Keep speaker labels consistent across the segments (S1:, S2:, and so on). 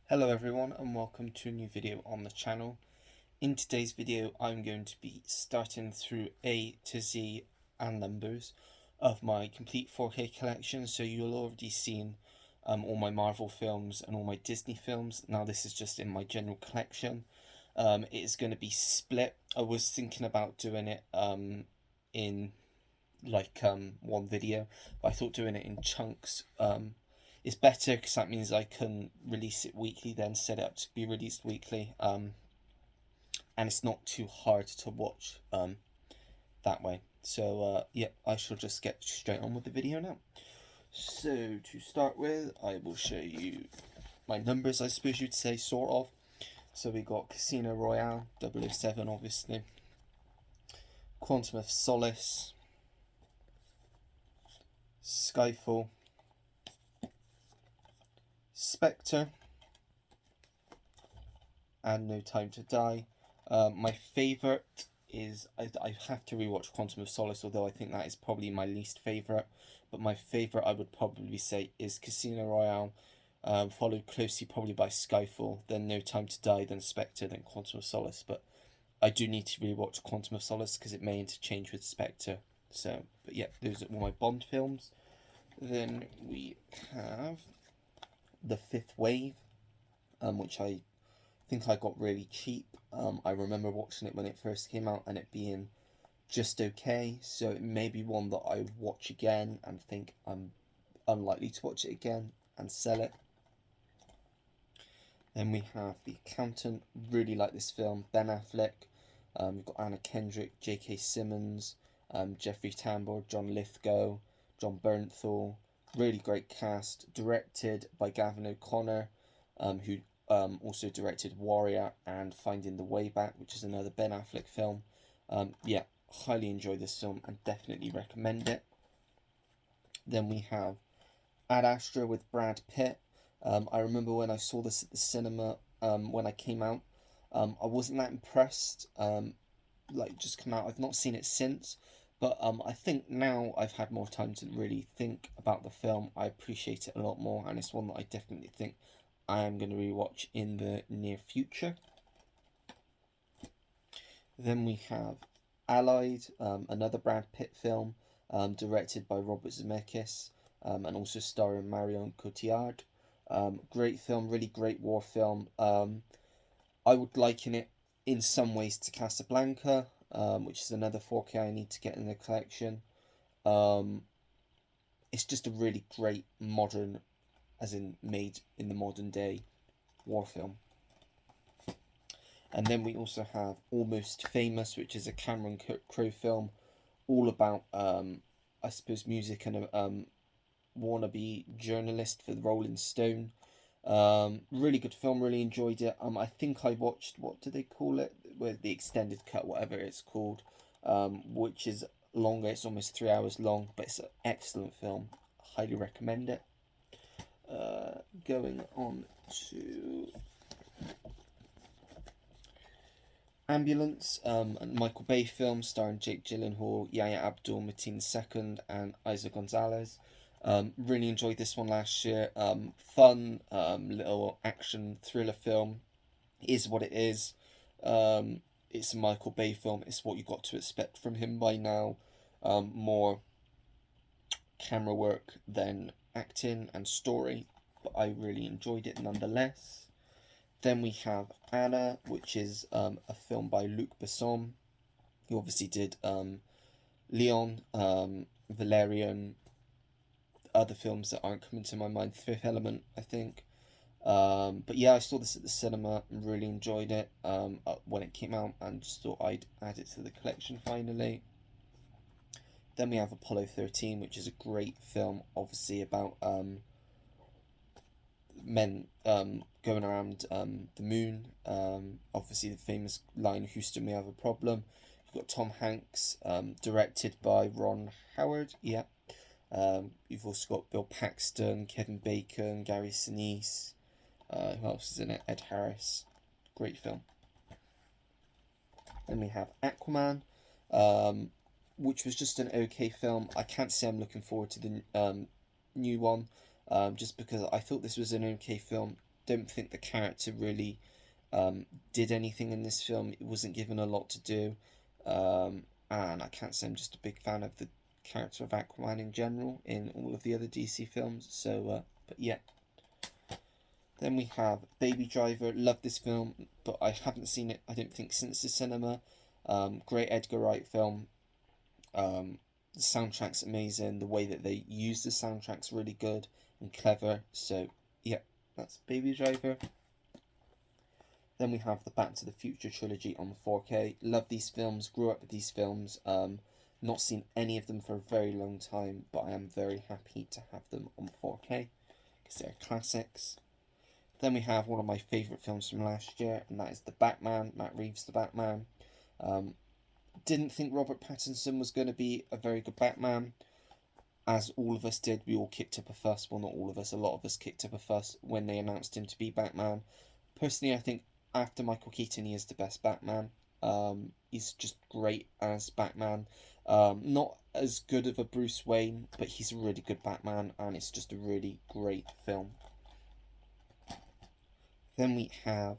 S1: Hello everyone and welcome to a new video on the channel. In today's video I'm going to be starting through A to Z and numbers of my complete 4K collection. So you'll already seen all my Marvel films and all my Disney films. Now this is just in my general collection. It is going to be split. I was thinking about doing it in one video, but I thought doing it in chunks is better because that means I can release it weekly, then set it up to be released weekly, and it's not too hard to watch that way. So yeah, I shall just get straight on with the video now. So to start with, I will show you my numbers, I suppose you'd say, sort of. So we got Casino Royale, 007 obviously, Quantum of Solace, Skyfall, Spectre, and No Time to Die. My favourite is, I have to rewatch Quantum of Solace, although I think that is probably my least favourite. But my favourite, I would probably say, is Casino Royale, followed closely probably by Skyfall, then No Time to Die, then Spectre, then Quantum of Solace. But I do need to rewatch Quantum of Solace because it may interchange with Spectre. So, but yeah, those are all my Bond films. Then we have The Fifth Wave, which I think I got really cheap. I remember watching it when it first came out and it being just okay, so it may be one that I watch again and think I'm unlikely to watch it again and sell it. Then we have The Accountant, really like this film, Ben Affleck, we've got Anna Kendrick, J.K. Simmons, Jeffrey Tambor, John Lithgow, John Bernthal, really great cast, directed by Gavin O'Connor, who also directed Warrior and Finding the Way Back, which is another Ben Affleck film. Yeah, highly enjoy this film and definitely recommend it. Then we have Ad Astra with Brad Pitt. I remember when I saw this at the cinema when I came out. I wasn't that impressed. Like just come out. I've not seen it since, but I think now I've had more time to really think about the film. I appreciate it a lot more, and it's one that I definitely think I am going to rewatch in the near future. Then we have Allied, another Brad Pitt film, directed by Robert Zemeckis, and also starring Marion Cotillard. Great film, really great war film. I would liken it in some ways to Casablanca, which is another 4K I need to get in the collection. Um, it's just a really great modern, as in made in the modern day, war film. And then we also have Almost Famous, which is a Cameron Crowe film, all about, I suppose, music and a wannabe journalist for the Rolling Stone. Really good film, really enjoyed it. I think I watched, what do they call it? With the extended cut, whatever it's called, which is longer. It's almost 3 hours long, but it's an excellent film. Highly recommend it. Going on to Ambulance, a Michael Bay film starring Jake Gyllenhaal, Yahya Abdul-Mateen II, and Isa Gonzalez. Really enjoyed this one last year. Fun, little action thriller film. It is what it is. It's a Michael Bay film. It's what you got to expect from him by now. More camera work than acting and story, but I really enjoyed it nonetheless. Then we have Anna, which is a film by Luc Besson, who obviously did Leon, Valerian, other films that aren't coming to my mind, Fifth Element, I think. But yeah, I saw this at the cinema and really enjoyed it when it came out, and just thought I'd add it to the collection finally. Then we have Apollo 13, which is a great film, obviously about men going around the moon. Obviously, the famous line, Houston, we have a problem. You've got Tom Hanks, directed by Ron Howard. Yeah. You've also got Bill Paxton, Kevin Bacon, Gary Sinise. Who else is in it? Ed Harris. Great film. Then we have Aquaman, which was just an okay film. I can't say I'm looking forward to the new one, just because I thought this was an okay film. don't think the character really did anything in this film. It wasn't given a lot to do, and I can't say I'm just a big fan of the character of Aquaman in general in all of the other DC films. So, but yeah. Then we have Baby Driver. Love this film, but I haven't seen it, I don't think, since the cinema. Great Edgar Wright film. The soundtrack's amazing. The way that they use the soundtrack's really good and clever. So, yeah, that's Baby Driver. Then we have the Back to the Future trilogy on 4K. Love these films, grew up with these films. Not seen any of them for a very long time, but I am very happy to have them on 4K because they're classics. Then we have one of my favourite films from last year, and that is The Batman, Matt Reeves' The Batman. Didn't think Robert Pattinson was going to be a very good Batman, as all of us did. We all kicked up a fuss, well, not all of us, a lot of us kicked up a fuss when they announced him to be Batman. Personally, I think after Michael Keaton, he is the best Batman. He's just great as Batman. Not as good of a Bruce Wayne, but he's a really good Batman, and it's just a really great film. Then we have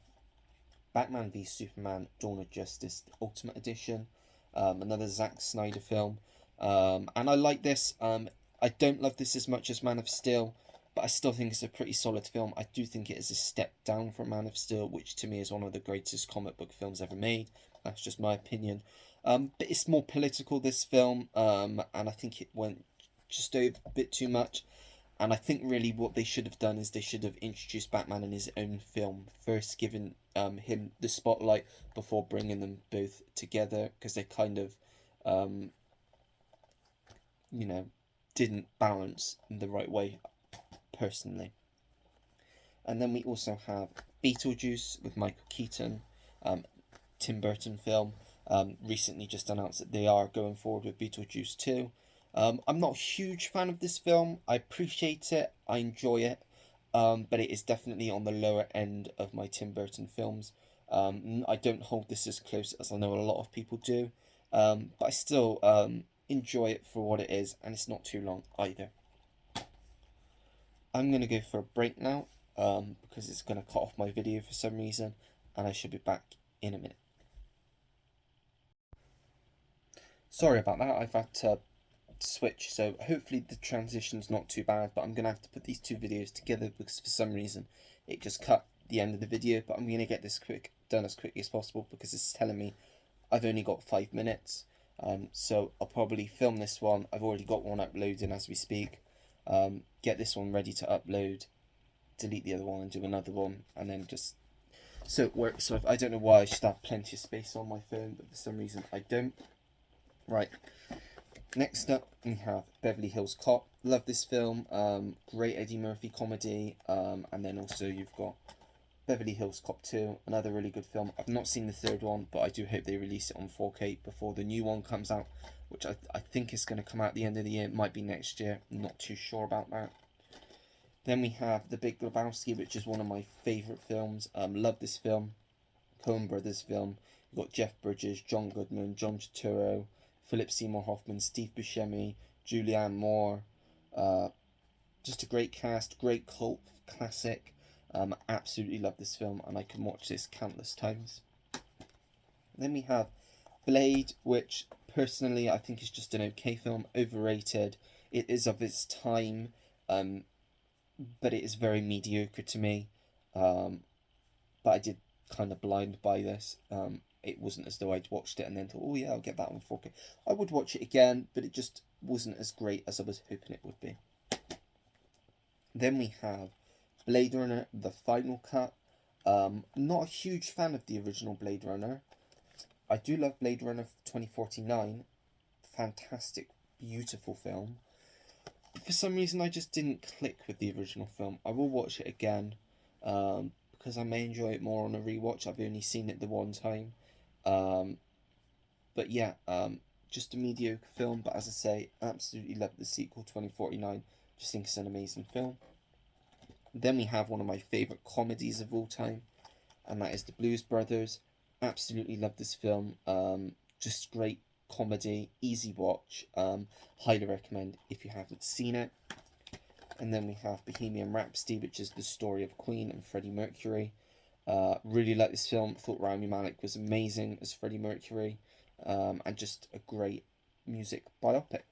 S1: Batman v Superman Dawn of Justice Ultimate Edition, another Zack Snyder film. And I like this. I don't love this as much as Man of Steel, but I still think it's a pretty solid film. I do think it is a step down from Man of Steel, which to me is one of the greatest comic book films ever made. That's just my opinion. But it's more political, this film, and I think it went just over a bit too much. And I think really what they should have done is they should have introduced Batman in his own film first, given him the spotlight before bringing them both together, because they kind of, didn't balance in the right way, personally. And then we also have Beetlejuice with Michael Keaton, Tim Burton film. Recently just announced that they are going forward with Beetlejuice 2. I'm not a huge fan of this film. I appreciate it, I enjoy it, but it is definitely on the lower end of my Tim Burton films. I don't hold this as close as I know a lot of people do, but I still enjoy it for what it is, and it's not too long either. I'm going to go for a break now, because it's going to cut off my video for some reason, and I should be back in a minute. Sorry about that, I've had to switch, so hopefully the transition's not too bad, but I'm going to have to put these two videos together because for some reason it just cut the end of the video, but I'm going to get this done as quickly as possible because it's telling me I've only got 5 minutes, so I'll probably film this one. I've already got one uploading as we speak, get this one ready to upload, delete the other one and do another one, and then just so it works. So I don't know why I should have plenty of space on my phone, but for some reason I don't. Right, next up we have Beverly Hills Cop. Love this film, great Eddie Murphy comedy, and then also you've got Beverly Hills Cop 2, another really good film. I've not seen the third one, but I do hope they release it on 4K before the new one comes out, which I think is going to come out at the end of the year. It might be next year, I'm not too sure about that. Then we have The Big Lebowski, which is one of my favourite films. Love this film, Coen Brothers film. You've got Jeff Bridges, John Goodman, John Turturro, Philip Seymour Hoffman, Steve Buscemi, Julianne Moore. Just a great cast, great cult classic. Absolutely love this film, and I can watch this countless times. Then we have Blade, which personally I think is just an okay film, overrated. It is of its time, but it is very mediocre to me. But I did kind of blind buy this. It wasn't as though I'd watched it and then thought, oh yeah, I'll get that on 4K. I would watch it again, but it just wasn't as great as I was hoping it would be. Then we have Blade Runner, The Final Cut. Not a huge fan of the original Blade Runner. I do love Blade Runner 2049. Fantastic, beautiful film. For some reason, I just didn't click with the original film. I will watch it again, because I may enjoy it more on a rewatch. I've only seen it the one time. But yeah, just a mediocre film. But as I say, absolutely love the sequel, 2049. Just think it's an amazing film. Then we have one of my favourite comedies of all time, and that is The Blues Brothers. Absolutely love this film. Just great comedy, easy watch. Highly recommend if you haven't seen it. And then we have Bohemian Rhapsody, which is the story of Queen and Freddie Mercury. Really like this film. Thought Rami Malek was amazing as Freddie Mercury, and just a great music biopic.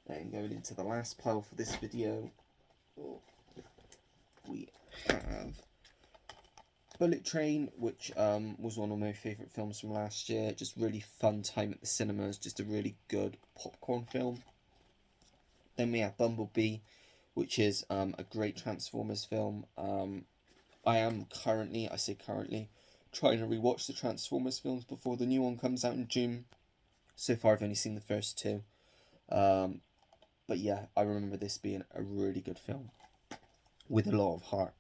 S1: Then going into the last pile for this video, we have Bullet Train, which was one of my favourite films from last year. Just really fun time at the cinemas, just a really good popcorn film. Then we have Bumblebee, which is a great Transformers film. I am currently, trying to rewatch the Transformers films before the new one comes out in June. So far I've only seen the first two. But yeah, I remember this being a really good film with a lot of heart.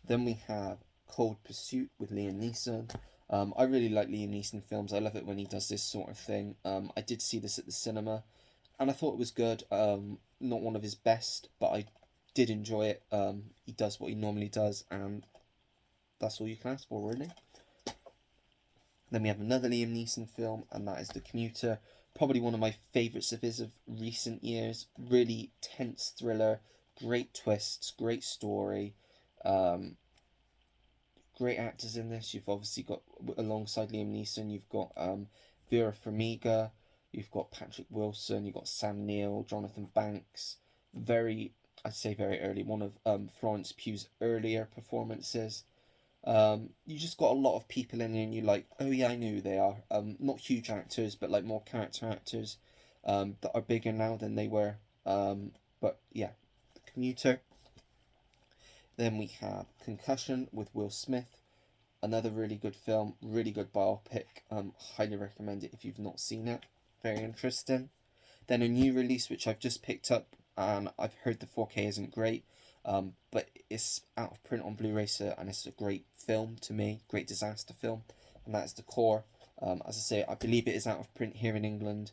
S1: Then we have Cold Pursuit with Liam Neeson. I really like Liam Neeson films. I love it when he does this sort of thing. I did see this at the cinema, and I thought it was good. Not one of his best, but I did enjoy it. He does what he normally does, and that's all you can ask for, really. Then we have another Liam Neeson film, and that is The Commuter. Probably one of my favourites of his of recent years. Really tense thriller, great twists, great story. Great actors in this. You've obviously got, alongside Liam Neeson, you've got Vera Farmiga, you've got Patrick Wilson, you've got Sam Neill, Jonathan Banks. I'd say very early, one of Florence Pugh's earlier performances. You just got a lot of people in there and you're like, oh yeah, I know who they are. Not huge actors, but like more character actors that are bigger now than they were. But yeah, The Commuter. Then we have Concussion with Will Smith. Another really good film, really good biopic. Highly recommend it if you've not seen it. Very interesting. Then a new release which I've just picked up, and I've heard the 4K isn't great, but it's out of print on Blu-ray, and it's a great film to me, great disaster film, and that's The Core. As I say, I believe it is out of print here in England,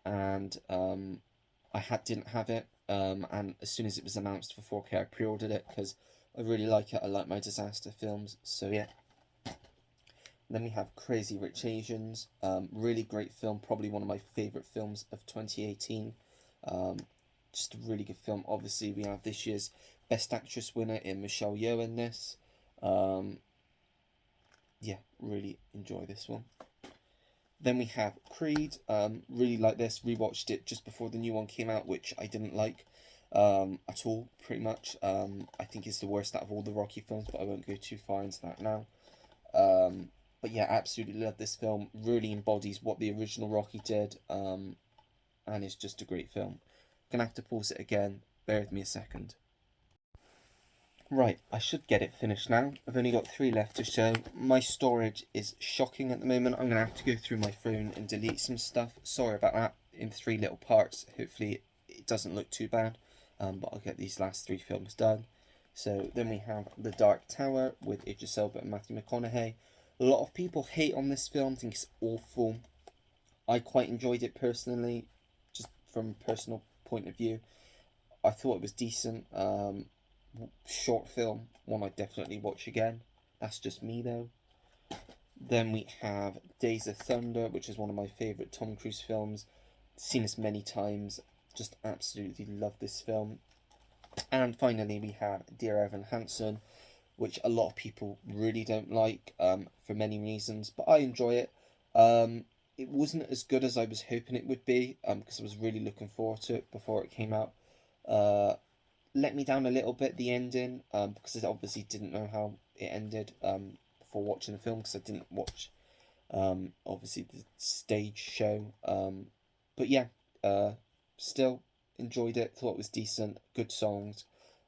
S1: and I didn't have it, and as soon as it was announced for 4K, I pre-ordered it because I really like it. I like my disaster films, so yeah. Then we have Crazy Rich Asians, really great film, probably one of my favourite films of 2018. Just a really good film. Obviously, we have this year's Best Actress winner in Michelle Yeoh in this. Yeah, really enjoy this one. Then we have Creed. Really like this. Rewatched it just before the new one came out, which I didn't like at all, pretty much. I think it's the worst out of all the Rocky films, but I won't go too far into that now. But yeah, absolutely love this film. Really embodies what the original Rocky did, and it's just a great film. Gonna have to pause it again. Bear with me a second. Right, I should get it finished now. I've only got 3 left to show. My storage is shocking at the moment. I'm gonna have to go through my phone and delete some stuff. Sorry about that, in 3 little parts. Hopefully it doesn't look too bad, but I'll get these last 3 films done. So then we have The Dark Tower with Idris Elba and Matthew McConaughey. A lot of people hate on this film, think it's awful. I quite enjoyed it personally, just from a personal point of view. I thought it was decent. Short film, one I'd definitely watch again. That's just me though. Then we have Days of Thunder, which is one of my favourite Tom Cruise films. Seen this many times, just absolutely love this film. And finally we have Dear Evan Hansen, which a lot of people really don't like, for many reasons, but I enjoy it. It wasn't as good as I was hoping it would be, because I was really looking forward to it before it came out. Let me down a little bit, the ending, because I obviously didn't know how it ended before watching the film, because I didn't watch obviously the stage show. But yeah, still enjoyed it, thought it was decent, good songs.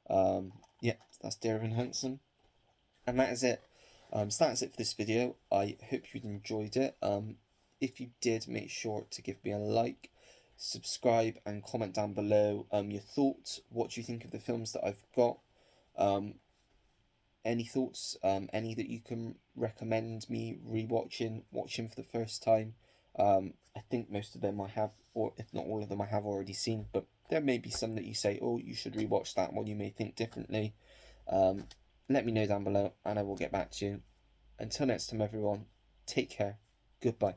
S1: Yeah, that's Dear Evan Hansen. And that is it. So that's it for this video. I hope you enjoyed it. If you did, make sure to give me a like, subscribe, and comment down below your thoughts. What do you think of the films that I've got? Any thoughts? Any that you can recommend me watching for the first time? I think most of them I have, or if not all of them I have already seen, but there may be some that you say, oh, you should rewatch that one, you may think differently. Let me know down below and I will get back to you. Until next time, everyone, take care. Goodbye.